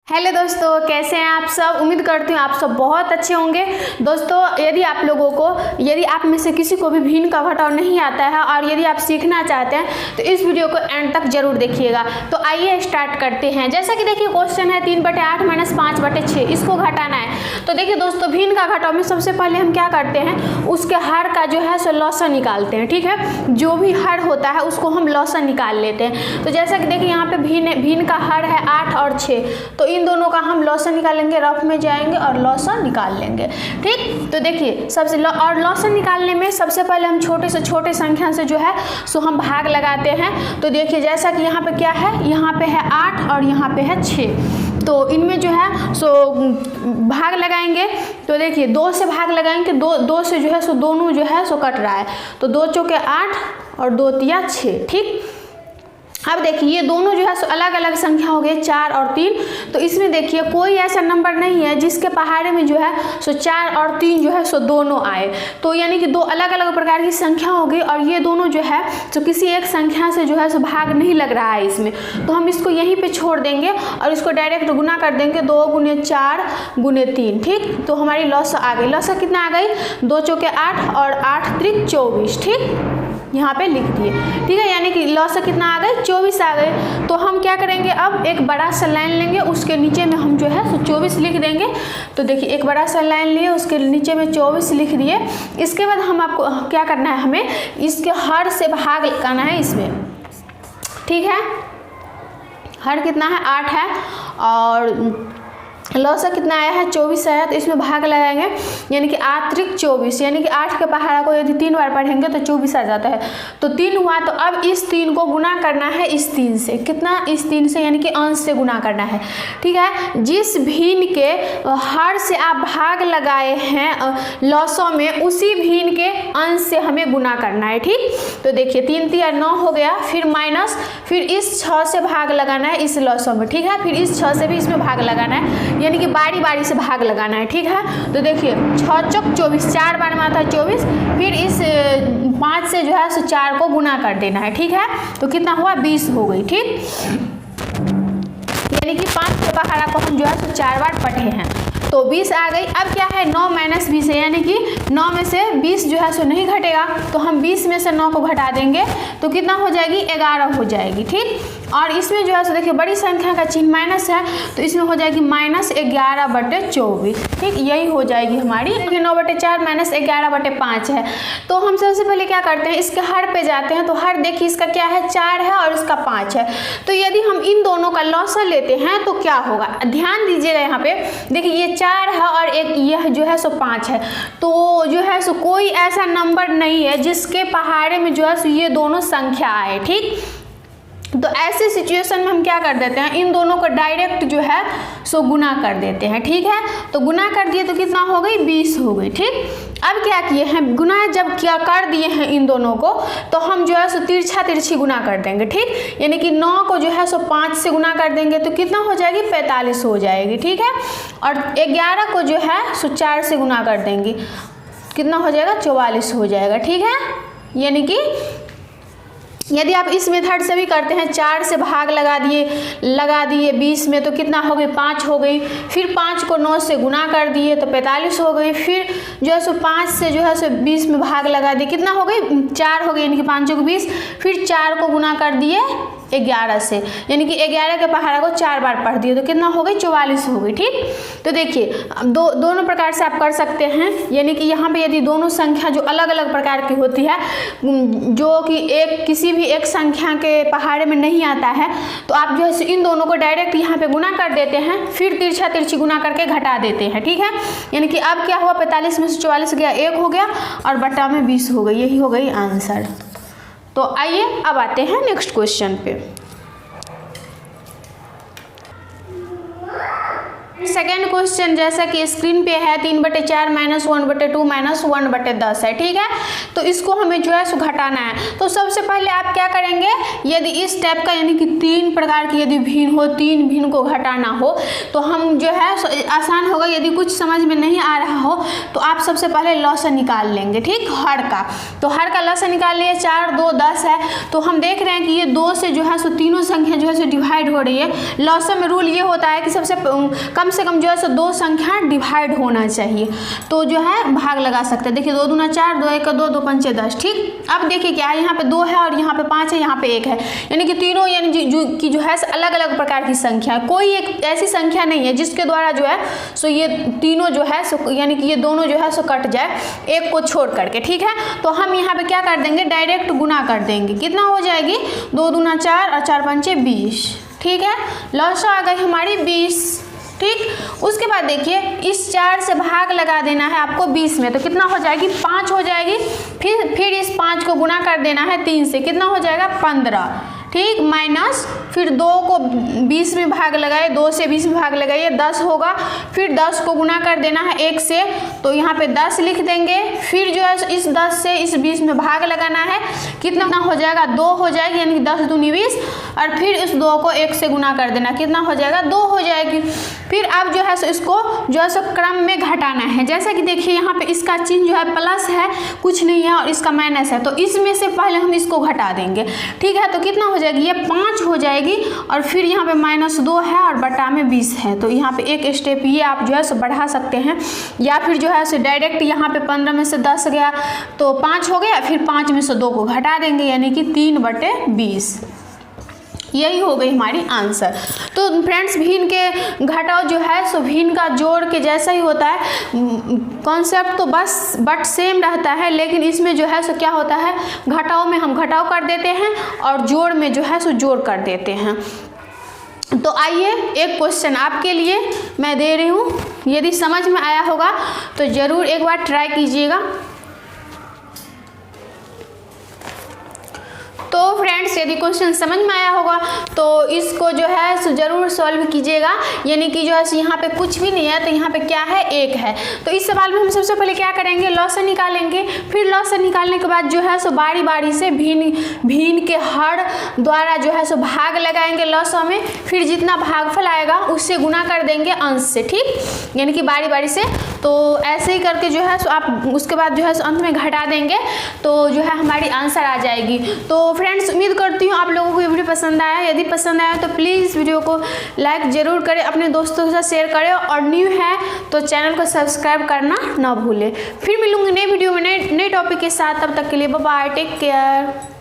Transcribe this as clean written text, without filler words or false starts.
Hello दोस्तों, कैसे हैं आप सब। उम्मीद करती हूँ आप सब बहुत अच्छे होंगे। दोस्तों, यदि आप में से किसी को भी भिन्न का घटाव नहीं आता है और यदि आप सीखना चाहते हैं तो इस वीडियो को एंड तक जरूर देखिएगा। तो आइए स्टार्ट करते हैं। जैसा कि देखिए क्वेश्चन है 3/8 - 5/6, इसको घटाना है। तो देखिए दोस्तों, भिन्न का घटाव में सबसे पहले हम क्या करते हैं, उसके हर का जो है सो लॉसन निकालते हैं। ठीक है, जो भी हर होता है उसको हम लॉसन निकाल लेते हैं। तो जैसा कि देखिए यहाँ पे भिन्न का हर है 8 और 6, तो इन दोनों का हम लॉसन निकालेंगे, रफ में जाएंगे और लॉसन निकाल लेंगे। ठीक, तो देखिए और लॉसन निकालने में सबसे पहले हम छोटे से छोटे संख्या से जो है सो हम भाग लगाते हैं। तो देखिए जैसा कि यहाँ पे क्या है, यहाँ पे है 8 और यहाँ पे है 6, तो इनमें जो है सो भाग लगाएंगे। तो देखिए 2 से भाग लगाएंगे, 2 से जो है सो दोनों जो है सो कट रहा है, तो 2 चौके 8 और 2 तिया 6। ठीक, अब देखिए ये दोनों जो है सो अलग अलग संख्या हो गई 4 और 3। तो इसमें देखिए कोई ऐसा नंबर नहीं है जिसके पहाड़े में जो है सो 4 और 3 जो है सो दोनों आए। तो यानी कि दो अलग अलग प्रकार की संख्या हो गई और ये दोनों जो है सो किसी एक संख्या से जो है सो भाग नहीं लग रहा है इसमें। तो हम इसको यहीं पे छोड़ देंगे और इसको डायरेक्ट गुना कर देंगे, 2 × 4 × 3। ठीक, तो हमारी लॉस आ गई। लॉस कितना आ गई, 2 चौके 8 और 8 त्रिक 24। ठीक, यहाँ पे लिख दिए। ठीक है, यानी कि लॉस कितना आ गए, 24 आ गए। तो हम क्या करेंगे, अब एक बड़ा सा लाइन लेंगे, उसके नीचे में हम जो है तो 24 लिख देंगे। तो देखिए एक बड़ा सा लाइन लिए, उसके नीचे में 24 लिख दिए। इसके बाद हम आपको क्या करना है, हमें इसके हर से भाग लगाना है इसमें। ठीक है, हर कितना है, 8 है और लॉस कितना आया है, 24 आया। तो इसमें भाग लगाएंगे, यानी कि 8 त्रिक 24, यानी कि 8 के पहाड़ा को यदि 3 बार पढ़ेंगे तो 24 आ जाता है। तो 3 हुआ, तो अब इस 3 को गुना करना है इस 3 से। कितना, इस 3 से, यानी कि अंश से गुना करना है। ठीक है, जिस भिन्न के हर से आप भाग लगाए हैं लॉसों में, उसी भिन्न के अंश से हमें गुना करना है। ठीक, तो देखिए 3 तिया 9 हो गया, फिर माइनस, फिर इस 6 से भाग लगाना है इस लॉसों में। ठीक है, फिर इस 6 से भी इसमें भाग लगाना है, यानी कि बारी बारी से भाग लगाना है। ठीक है, तो देखिए 6 चौक 24, 4 बार में आता है 24, फिर इस 5 से जो है सो 4 को गुना कर देना है। ठीक है, तो कितना हुआ, 20 हो गई। ठीक, यानी कि 5 के पहाड़ा को हम जो है सो 4 बार पढ़े हैं, तो 20 आ गई। अब क्या है, 9 - 20 है, यानी कि 9 में से 20 जो है सो नहीं घटेगा, तो हम 20 में से 9 को घटा देंगे, तो कितना हो जाएगी, 11 हो जाएगी। ठीक, और इसमें जो है सो देखिए बड़ी संख्या का चिन्ह माइनस है, तो इसमें हो जाएगी -11/24। ठीक, यही हो जाएगी हमारी। देखिए 9/4 - 11/5 है। तो हम सबसे पहले क्या करते हैं, इसके हर पे जाते हैं। तो हर देखिए इसका क्या है, 4 है और इसका 5 है। तो यदि हम इन दोनों का लॉसन लेते हैं तो क्या होगा, ध्यान दीजिएगा। यहाँ पे देखिए ये 4 है और एक यह जो है सो 5 है, तो जो है सो कोई ऐसा नंबर नहीं है जिसके पहाड़े में जो है सो ये दोनों संख्या आए। ठीक, तो ऐसे सिचुएशन में हम क्या कर देते हैं, इन दोनों को डायरेक्ट जो है सो गुना कर देते हैं। ठीक है, तो गुना कर दिए तो कितना हो गई, 20 हो गई। ठीक, अब क्या किए हैं, गुना जब क्या कर दिए हैं इन दोनों को, तो हम जो है सो तिरछा तिरछी गुना कर देंगे। ठीक, यानी कि 9 को जो है सो 5 से गुना कर देंगे, तो कितना हो जाएगी, 45 हो जाएगी। ठीक है, और 11 को जो है सो 4 से गुना कर देंगे, कितना हो जाएगा, 44 हो जाएगा। ठीक है, यानी कि यदि आप इस मेथड से भी करते हैं, 4 से भाग लगा दिए 20 में, तो कितना हो गई, 5 हो गई। फिर 5 को 9 से गुना कर दिए तो 45 हो गई। फिर जो है सो 5 से जो है सो 20 में भाग लगा दिए, कितना हो गई, 4 हो गई, यानी कि 5 चौक 20। फिर 4 को गुना कर दिए 11 से, यानी कि 11 के पहाड़ा को 4 बार पढ़ दिए, तो कितना हो गई, 44 हो गई। ठीक, तो देखिए दोनों प्रकार से आप कर सकते हैं। यानी कि यहाँ पे यदि दोनों संख्या जो अलग अलग प्रकार की होती है, जो कि किसी भी एक संख्या के पहाड़े में नहीं आता है, तो आप जो है इन दोनों को डायरेक्ट यहाँ पे गुना कर देते हैं, फिर तिरछा तिरछी गुना करके घटा देते हैं। ठीक है, यानी कि अब क्या हुआ, 45 में से 44 गया, 1 हो गया और बटा में 20 हो गई। यही हो गई आंसर। तो आइए अब आते हैं नेक्स्ट क्वेश्चन पे। सेकेंड क्वेश्चन जैसा कि स्क्रीन पे है 3/4 -1/2 -1/10 है, ठीक है। तो इसको हमें जो है सो घटाना है। तो सबसे पहले आप क्या करेंगे, यदि इस टाइप का यानी कि 3 प्रकार की यदि भिन्न हो, 3 भिन्न को घटाना हो तो हम जो है आसान होगा। यदि कुछ समझ में नहीं आ रहा हो तो आप सबसे पहले लॉसन निकाल लेंगे, ठीक, हर का। तो हर का लॉसन निकाल लिए, 4 2 10 है। तो हम देख रहे हैं कि ये 2 से जो है सो तीनों संख्या जो है सो डिवाइड हो रही है। लॉसन में रूल ये होता है कि सबसे कम से कम जो है सो 2 संख्या डिवाइड होना चाहिए, तो जो है भाग लगा सकते हैं। देखिए 2 दूना 4, 2 1 2, 2 5 10, ठीक। अब देखिए क्या है, यहाँ पे 2 है और यहाँ पे 5 है, यहाँ पे 1 है, यानी कि तीनों यानी जो है अलग अलग प्रकार की संख्या है। कोई एक ऐसी संख्या नहीं है जिसके द्वारा जो है सो ये तीनों जो है सो यानी कि ये दोनों जो है सो कट जाए एक को छोड़ करके, ठीक है। तो हम यहाँ पे क्या कर देंगे, डायरेक्ट गुना कर देंगे। कितना हो जाएगी, 2 दूना 4 और 4 5 20, ठीक है। लॉसा आ गई हमारी 20, ठीक। उसके बाद देखिए इस 4 से भाग लगा देना है आपको 20 में, तो कितना हो जाएगी, 5 हो जाएगी। फिर इस 5 को गुना कर देना है 3 से, कितना हो जाएगा 15, ठीक। माइनस फिर 2 को 20 में भाग लगाए, 2 से 20 में भाग लगाइए, 10 होगा। फिर 10 को गुना कर देना है 1 से, तो यहाँ पे 10 लिख देंगे। फिर जो है इस 10 से इस 20 में भाग लगाना है, कितना हो जाएगा 2 हो जाएगी, यानी कि 10 दूनी 20। और फिर इस 2 को 1 से गुना कर देना, कितना हो जाएगा 2 हो जाएगी। फिर अब जो है सो इसको जो है सो क्रम में घटाना है। जैसा कि देखिए यहाँ पे इसका चिन्ह जो है प्लस है, कुछ नहीं है, और इसका माइनस है, तो इसमें से पहले हम इसको घटा देंगे, ठीक है। तो कितना हो जाएगी, ये 5 हो जाएगी। और फिर यहाँ पे -2 है और बटा में 20 है, तो यहाँ पे एक स्टेप ये आप जो है सो बढ़ा सकते हैं, या फिर जो है सो डायरेक्ट यहाँ पे 15 में से 10 गया तो 5 हो गया, फिर 5 में से 2 को घटा देंगे, यानी कि 3/20। यही हो गई हमारी आंसर। तो फ्रेंड्स भिन्न के घटाव जो है सो भिन्न का जोड़ के जैसा ही होता है, कॉन्सेप्ट तो बस बट सेम रहता है, लेकिन इसमें जो है सो क्या होता है, घटाव में हम घटाव कर देते हैं और जोड़ में जो है सो जोड़ कर देते हैं। तो आइए एक क्वेश्चन आपके लिए मैं दे रही हूँ, यदि समझ में आया होगा तो ज़रूर एक बार ट्राई कीजिएगा। तो फ्रेंड्स यदि क्वेश्चन समझ में आया होगा तो इसको जो है ज़रूर सॉल्व कीजिएगा। यानी कि जो है यहाँ पे कुछ भी नहीं है, तो यहाँ पे क्या है, 1 है। तो इस सवाल में हम सबसे पहले क्या करेंगे, लॉसन निकालेंगे। फिर लॉसन निकालने के बाद जो है सो बारी बारी से भिन्न के हर द्वारा जो है सो भाग लगाएंगे लॉसों में। फिर जितना भागफल आएगा उससे गुना कर देंगे अंश से, ठीक, यानी कि बारी बारी से। तो ऐसे ही करके जो है सो आप उसके बाद जो है सो अंत में घटा देंगे, तो जो है हमारी आंसर आ जाएगी। तो फ्रेंड्स उम्मीद करती हूँ आप लोगों को ये वीडियो पसंद आया। यदि पसंद आया तो प्लीज़ वीडियो को लाइक ज़रूर करें, अपने दोस्तों के साथ शेयर करें, और न्यू है तो चैनल को सब्सक्राइब करना ना भूलें। फिर मिलूंगी नई वीडियो में नए टॉपिक के साथ, तब तक के लिए बाय बाय, टेक केयर।